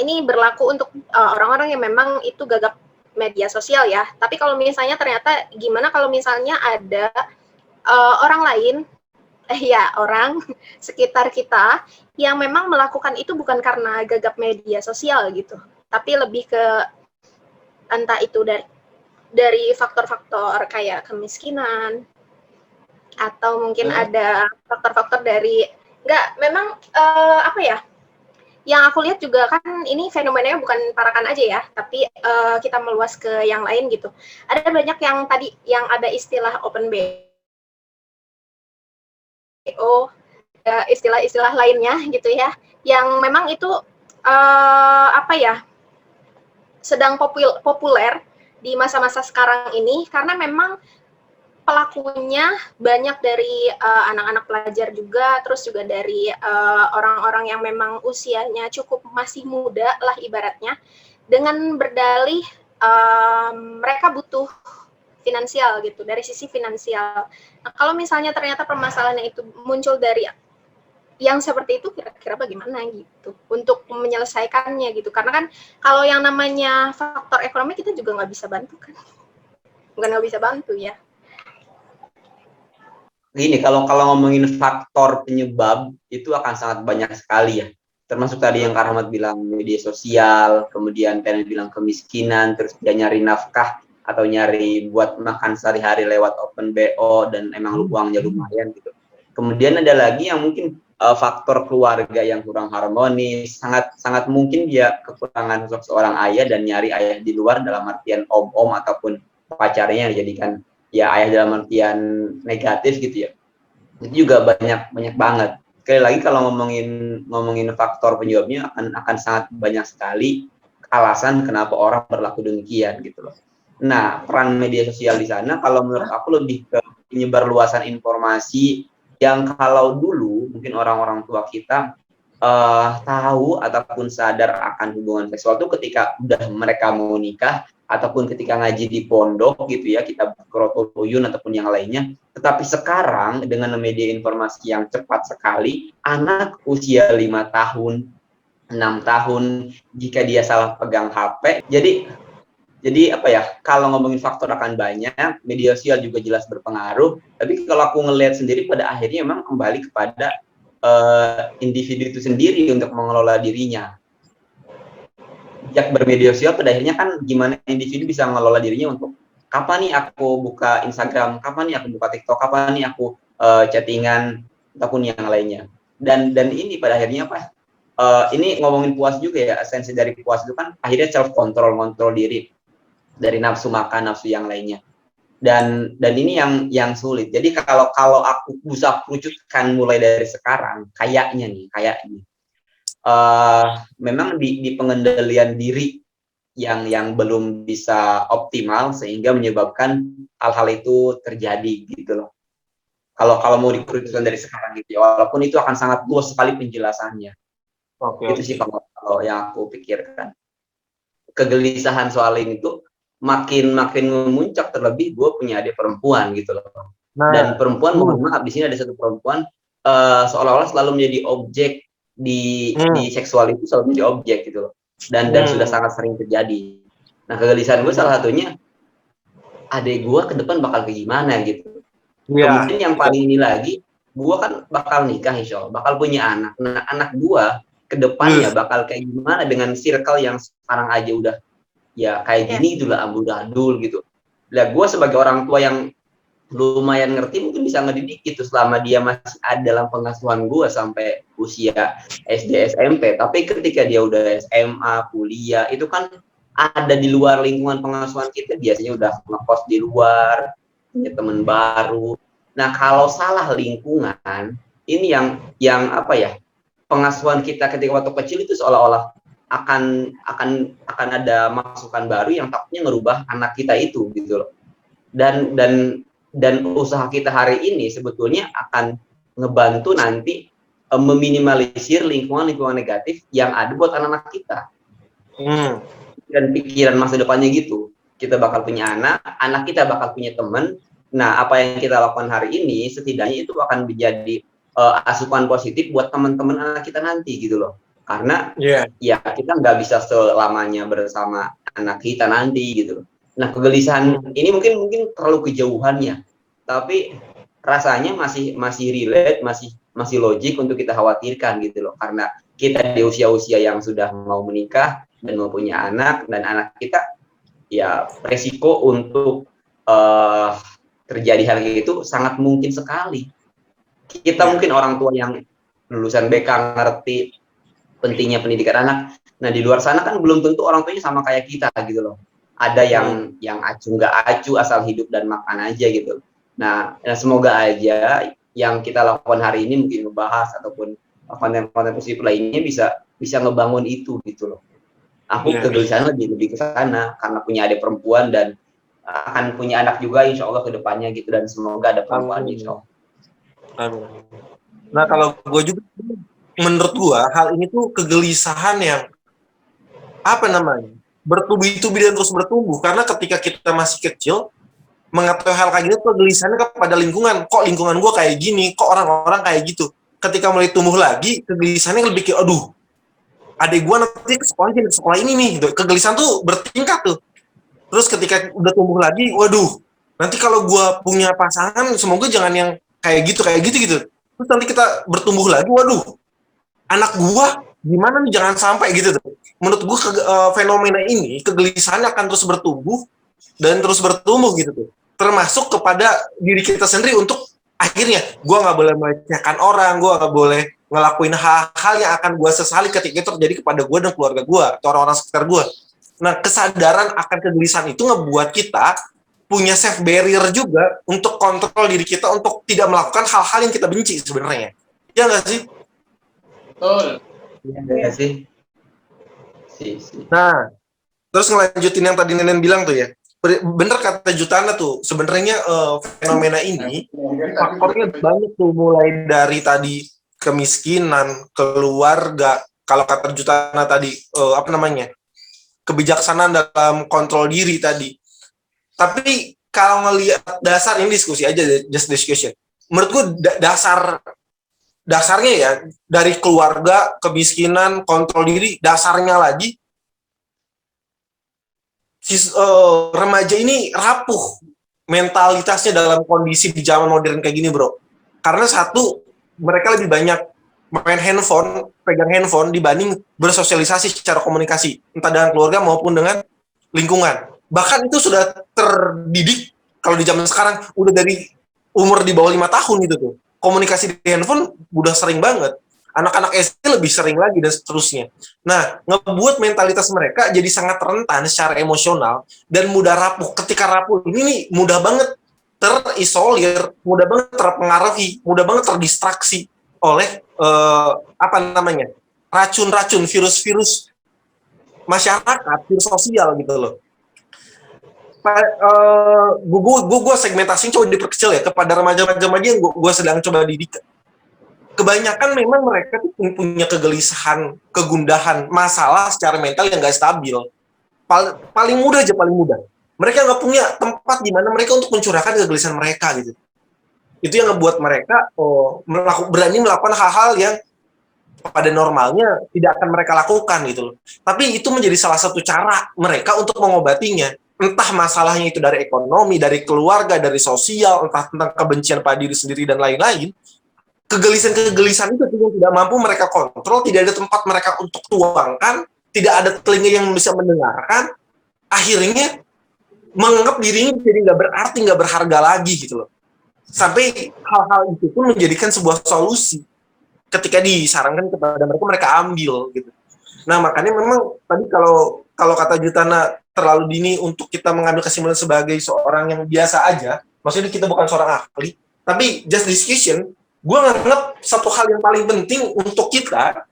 ini berlaku untuk orang-orang yang memang itu gagap media sosial ya. Tapi kalau misalnya ternyata gimana kalau misalnya ada orang lain, ya orang sekitar kita yang memang melakukan itu bukan karena gagap media sosial gitu, tapi lebih ke entah itu dari faktor-faktor kayak kemiskinan atau mungkin ada faktor-faktor dari memang apa ya, yang aku lihat juga kan ini fenomenanya bukan Parakan aja ya, tapi kita meluas ke yang lain gitu. Ada banyak yang tadi yang ada istilah open BO, istilah-istilah lainnya gitu ya, yang memang itu apa ya, sedang populer di masa-masa sekarang ini karena memang pelakunya banyak dari anak-anak pelajar juga, terus juga dari orang-orang yang memang usianya cukup masih muda lah ibaratnya, dengan berdalih mereka butuh finansial gitu, dari sisi finansial. Nah, kalau misalnya ternyata permasalahannya itu muncul dari yang seperti itu, kira-kira bagaimana gitu untuk menyelesaikannya gitu, karena kan kalau yang namanya faktor ekonomi kita juga nggak bisa bantu kan, bukan nggak bisa bantu ya. Gini, kalau ngomongin faktor penyebab itu akan sangat banyak sekali ya. Termasuk tadi yang Kak Rahmat bilang media sosial, kemudian Penel bilang kemiskinan, terus dia nyari nafkah atau nyari buat makan sehari-hari lewat open BO dan emang uangnya lumayan gitu. Kemudian ada lagi yang mungkin faktor keluarga yang kurang harmonis, sangat mungkin dia kekurangan sosok seorang ayah dan nyari ayah di luar dalam artian om-om ataupun pacarnya yang dijadikan ya ayah dalam artian negatif gitu ya. Itu juga banyak banget. Sekali lagi kalau ngomongin faktor penyebabnya akan sangat banyak sekali alasan kenapa orang berlaku demikian gitu loh. Nah, peran media sosial di sana kalau menurut aku lebih ke penyebar luasan informasi yang kalau dulu mungkin orang-orang tua kita tahu ataupun sadar akan hubungan seksual itu ketika udah mereka mau nikah ataupun ketika ngaji di pondok gitu ya, kita kerotuyun ataupun yang lainnya. Tetapi sekarang dengan media informasi yang cepat sekali, anak usia 5 tahun, 6 tahun, jika dia salah pegang HP, jadi apa ya, kalau ngomongin faktor akan banyak, media sosial juga jelas berpengaruh, tapi kalau aku ngelihat sendiri pada akhirnya memang kembali kepada individu itu sendiri untuk mengelola dirinya. Sejak bermedia sosial pada akhirnya kan gimana individu bisa mengelola dirinya untuk kapan nih aku buka Instagram, kapan nih aku buka TikTok, kapan nih aku chattingan ataupun yang lainnya. Dan ini pada akhirnya apa? Ini ngomongin puas juga ya, esensi dari puas itu kan akhirnya self control, kontrol diri dari nafsu makan, nafsu yang lainnya. Dan ini yang sulit. Jadi kalau aku bisa kerucutkan mulai dari sekarang, kayaknya memang di pengendalian diri yang belum bisa optimal sehingga menyebabkan hal-hal itu terjadi gitu loh. Kalau mau dikerucutkan dari sekarang gitu ya, walaupun itu akan sangat luas sekali penjelasannya. Itu sih kalau yang aku pikirkan. Kegelisahan soal ini tuh makin memuncak, terlebih gue punya adik perempuan gitu loh. Dan perempuan, mohon maaf, di sini ada satu perempuan seolah-olah selalu menjadi objek di seksual itu, selalu menjadi objek gitu loh. Dan sudah sangat sering terjadi. Nah, kegelisahan gue salah satunya adik gue ke depan bakal kayak gimana gitu. Kemudian yang paling ini lagi, gue kan bakal nikah insya Allah, bakal punya anak. Nah, anak gue ke depannya bakal kayak gimana dengan circle yang sekarang aja udah ya kayak gini itulah amburadul gitu. Lah gue sebagai orang tua yang lumayan ngerti mungkin bisa ngedidik gitu selama dia masih ada dalam pengasuhan gue sampai usia SD SMP. Tapi ketika dia udah SMA, kuliah, itu kan ada di luar lingkungan pengasuhan kita, biasanya udah ngekos di luar, punya teman baru. Nah, kalau salah lingkungan, ini yang apa ya, pengasuhan kita ketika waktu kecil itu seolah-olah akan ada masukan baru yang takutnya ngerubah anak kita itu gitu loh. Dan usaha kita hari ini sebetulnya akan ngebantu nanti meminimalisir lingkungan negatif yang ada buat anak-anak kita. Dan pikiran masa depannya gitu. Kita bakal punya anak kita bakal punya teman. Nah, apa yang kita lakukan hari ini setidaknya itu akan menjadi asupan positif buat teman-teman anak kita nanti gitu loh. Karena ya kita nggak bisa selamanya bersama anak kita nanti gitu. Nah, kegelisahan ini mungkin terlalu kejauhannya, tapi rasanya masih relate, masih logik untuk kita khawatirkan gitu loh. Karena kita di usia-usia yang sudah mau menikah dan mau punya anak, dan anak kita ya resiko untuk terjadi hal itu sangat mungkin sekali. Kita mungkin orang tua yang lulusan BK ngerti pentingnya pendidikan anak. Nah, di luar sana kan belum tentu orang tuanya sama kayak kita gitu loh. Ada yang acu nggak acu, asal hidup dan makan aja gitu. Nah, semoga aja yang kita lakukan hari ini mungkin ngebahas ataupun konten-konten positif lainnya bisa ngebangun itu gitu loh. Aku kegelisahan lebih ke sana karena punya adik perempuan dan akan punya anak juga insya Allah ke depannya gitu, dan semoga ada perempuan insya Allah. Amin. Nah, kalau gue juga, menurut gue hal ini tuh kegelisahan yang apa namanya, bertubi-tubi dan terus bertumbuh, karena ketika kita masih kecil mengetahui hal kayak gini tuh kegelisahannya kepada lingkungan. Kok lingkungan gue kayak gini, kok orang-orang kayak gitu. Ketika mulai tumbuh lagi, kegelisahannya lebih kayak, aduh, adik gue nanti ke sekolah ini nih gitu. Kegelisahan tuh bertingkat tuh. Terus ketika udah tumbuh lagi, waduh, nanti kalau gue punya pasangan semoga jangan yang kayak gitu gitu. Terus nanti kita bertumbuh lagi, waduh, anak gue gimana nih, jangan sampai gitu tuh. Menurut gue fenomena ini, kegelisahannya akan terus bertumbuh dan terus bertumbuh gitu tuh. Termasuk kepada diri kita sendiri untuk akhirnya gue nggak boleh melecehkan orang, gue nggak boleh ngelakuin hal-hal yang akan gue sesali ketika itu terjadi kepada gue dan keluarga gue atau orang-orang sekitar gue. Nah, kesadaran akan kegelisahan itu ngebuat kita punya self barrier juga untuk kontrol diri kita untuk tidak melakukan hal-hal yang kita benci sebenarnya. Ya nggak sih? Betul. Iya sih. Nah, terus ngelanjutin yang tadi Nenen bilang tuh ya. Bener kata Jutana tuh, sebenarnya fenomena ini faktornya banyak tuh, mulai dari tadi kemiskinan, keluarga, kalau kata Jutana tadi kebijaksanaan dalam kontrol diri tadi. Tapi kalau ngelihat dasar, ini diskusi aja, just discussion. Menurut gue dasarnya ya dari keluarga, kemiskinan, kontrol diri, dasarnya lagi remaja ini rapuh mentalitasnya dalam kondisi di zaman modern kayak gini, bro. Karena satu, mereka lebih banyak main handphone, pegang handphone dibanding bersosialisasi secara komunikasi, entah dengan keluarga maupun dengan lingkungan. Bahkan itu sudah terdidik kalau di zaman sekarang udah dari umur di bawah 5 tahun gitu tuh. Komunikasi di handphone udah sering banget. Anak-anak SD lebih sering lagi dan seterusnya. Nah, ngebuat mentalitas mereka jadi sangat rentan secara emosional dan mudah rapuh. Ketika rapuh ini nih mudah banget terisolir, mudah banget terpengaruhi, mudah banget terdistraksi oleh racun-racun, virus-virus masyarakat, virus sosial gitu loh. Gue segmentasinya coba diperkecil ya kepada remaja-remaja yang gue sedang coba didik. Kebanyakan memang mereka tuh punya kegelisahan, kegundahan, masalah secara mental yang gak stabil. Paling mudah. Mereka nggak punya tempat di mana mereka untuk mencurahkan kegelisahan mereka gitu. Itu yang ngebuat mereka berani melakukan hal-hal yang pada normalnya tidak akan mereka lakukan gitu loh. Tapi itu menjadi salah satu cara mereka untuk mengobatinya. Entah masalahnya itu dari ekonomi, dari keluarga, dari sosial, entah tentang kebencian pada diri sendiri dan lain-lain. Kegelisahan itu yang tidak mampu mereka kontrol, tidak ada tempat mereka untuk tuangkan, tidak ada telinga yang bisa mendengarkan, akhirnya menganggap dirinya jadi nggak berarti, nggak berharga lagi gitu loh. Sampai hal-hal itu pun menjadikan sebuah solusi ketika disarankan kepada mereka, mereka ambil gitu. Nah, makanya memang tadi kalau kata Jutana terlalu dini untuk kita mengambil kesimpulan sebagai seorang yang biasa aja, maksudnya kita bukan seorang ahli, tapi just discussion. Gue nganggap satu hal yang paling penting untuk kita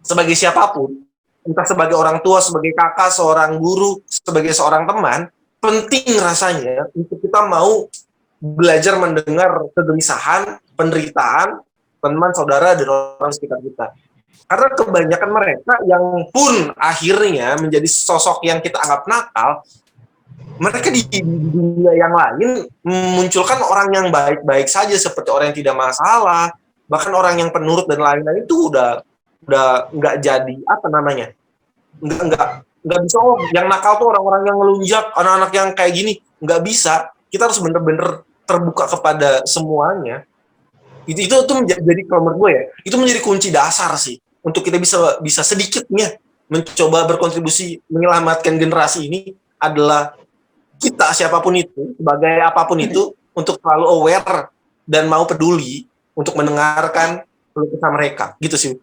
sebagai siapapun, entah sebagai orang tua, sebagai kakak, seorang guru, sebagai seorang teman, penting rasanya untuk kita mau belajar mendengar kegelisahan, penderitaan teman, saudara, dan orang sekitar kita. Karena kebanyakan mereka yang pun akhirnya menjadi sosok yang kita anggap nakal, mereka di dunia yang lain memunculkan orang yang baik-baik saja, seperti orang yang tidak masalah, bahkan orang yang penurut dan lain-lain, itu udah udah nggak jadi apa namanya, nggak bisa, oh yang nakal tuh orang-orang yang ngelunjak, anak-anak yang kayak gini, nggak bisa. Kita harus bener-bener terbuka kepada semuanya. Itu tuh menjadi, kalau menurut gue ya, itu menjadi kunci dasar sih untuk kita bisa sedikitnya mencoba berkontribusi menyelamatkan generasi ini, adalah kita siapapun itu, sebagai apapun itu, untuk selalu aware dan mau peduli untuk mendengarkan keluh kesah mereka, gitu sih.